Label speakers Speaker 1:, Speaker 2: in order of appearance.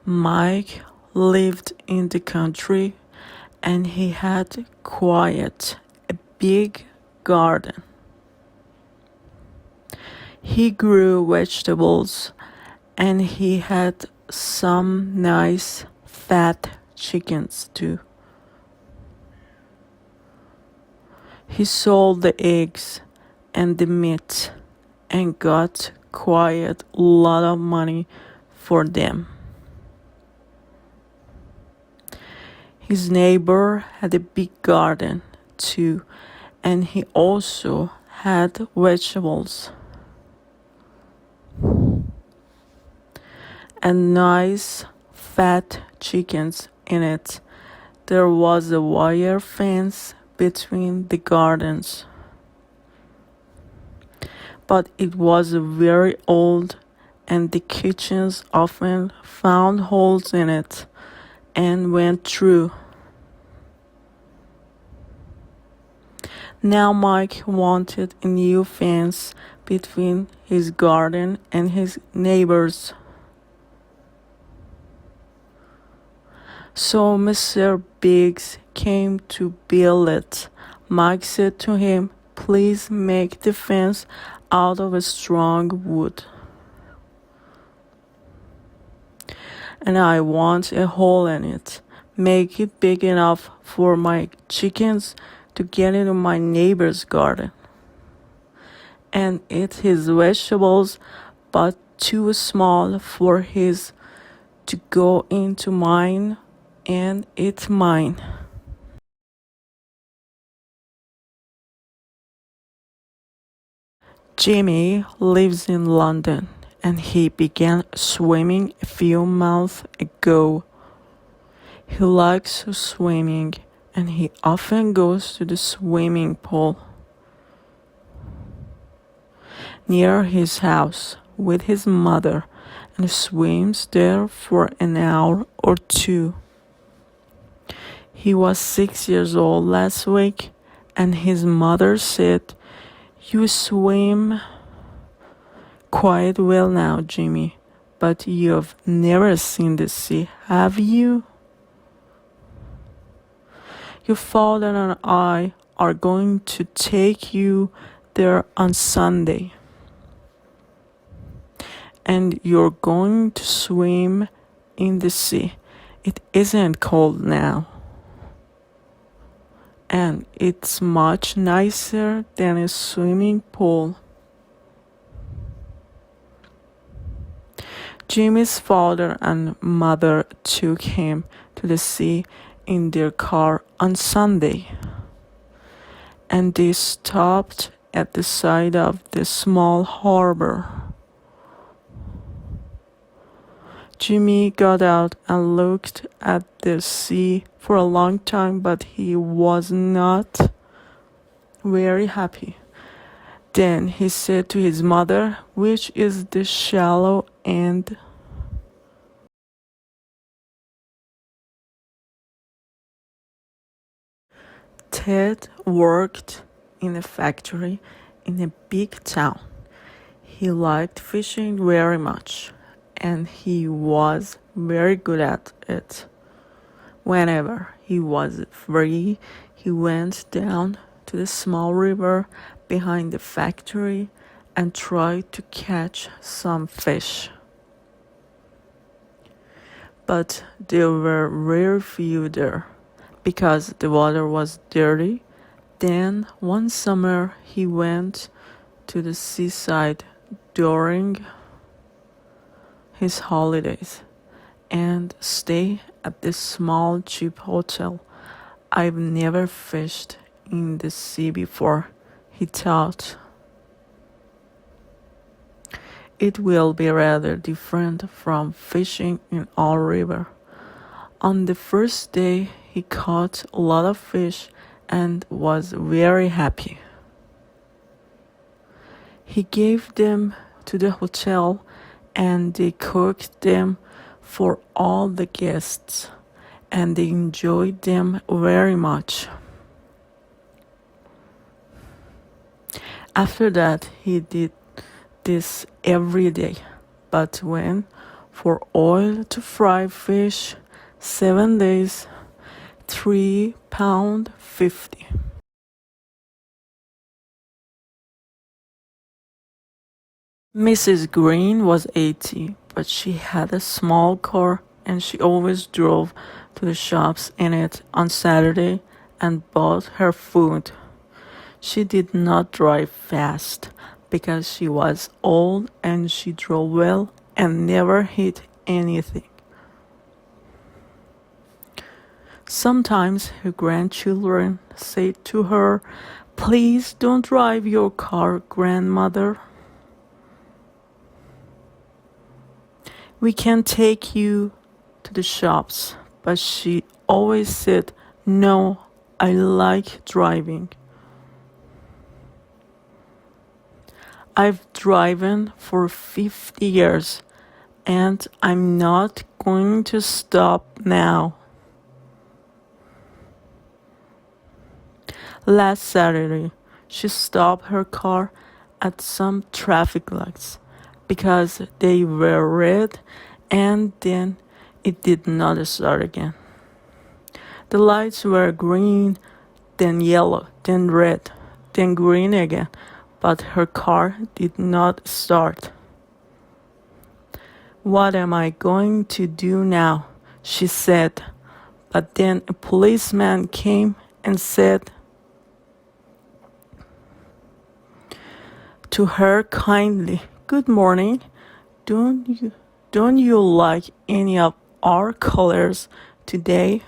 Speaker 1: Mike lived in the country and he had a big garden. He grew vegetables and he had some nice fat chickens too. He sold the eggs and the meat and got quite a lot of money for them. His neighbor had a big garden too, and he also had vegetables and nice fat chickens in it. There was a wire fence between the gardens, but it was very old and the kitchens often found holes in it and went through. Now Mike wanted a new fence between his garden and his neighbor's. So Mr. Biggs came to build it. Mike said to him, "Please make the fence out of a strong wood. And I want a hole in it. Make it big enough for my chickens to get into my neighbor's garden and eat his vegetables, but too small for his to go into mine and eat mine." Jimmy lives in London and he began swimming a few months ago. He likes swimming and he often goes to the swimming pool near his house with his mother and swims there for an hour or two. He was 6 years old last week and his mother said, "You swim quite well now, Jimmy, but you've never seen the sea, have you? Your father and I are going to take you there on Sunday. And you're going to swim in the sea. It isn't cold now. And it's much nicer than a swimming pool." Jimmy's father and mother took him to the sea in their car on Sunday, and they stopped at the side of the small harbor. Jimmy got out and looked at the sea for a long time, but he was not very happy. Then he said to his mother, "Which is the shallow end?" Ted worked in a factory in a big town. He liked fishing very much, and he was very good at it. Whenever he was free, he went down to the small river behind the factory and tried to catch some fish. But there were very few there because the water was dirty. Then one summer he went to the seaside during his holidays and stayed at this small cheap hotel. "I've never fished in the sea before," he thought. "It will be rather different from fishing in our river." On the first day, he caught a lot of fish and was very happy. He gave them to the hotel and they cooked them for all the guests, and they enjoyed them very much. After that, he did this every day, but when for oil to fry fish, 7 days, £3.50. Mrs. Green was 80, but she had a small car and she always drove to the shops in it on Saturday and bought her food. She did not drive fast because she was old and she drove well and never hit anything. Sometimes her grandchildren said to her, "Please don't drive your car, grandmother. We can take you to the shops." But she always said, "No, I like driving. I've driven for 50 years and I'm not going to stop now." Last Saturday, she stopped her car at some traffic lights because they were red and then it did not start again. The lights were green, then yellow, then red, then green again, but her car did not start. "What am I going to do now?" she said. But then a policeman came and said to her kindly, "Good morning. Don't you like any of our colors today?"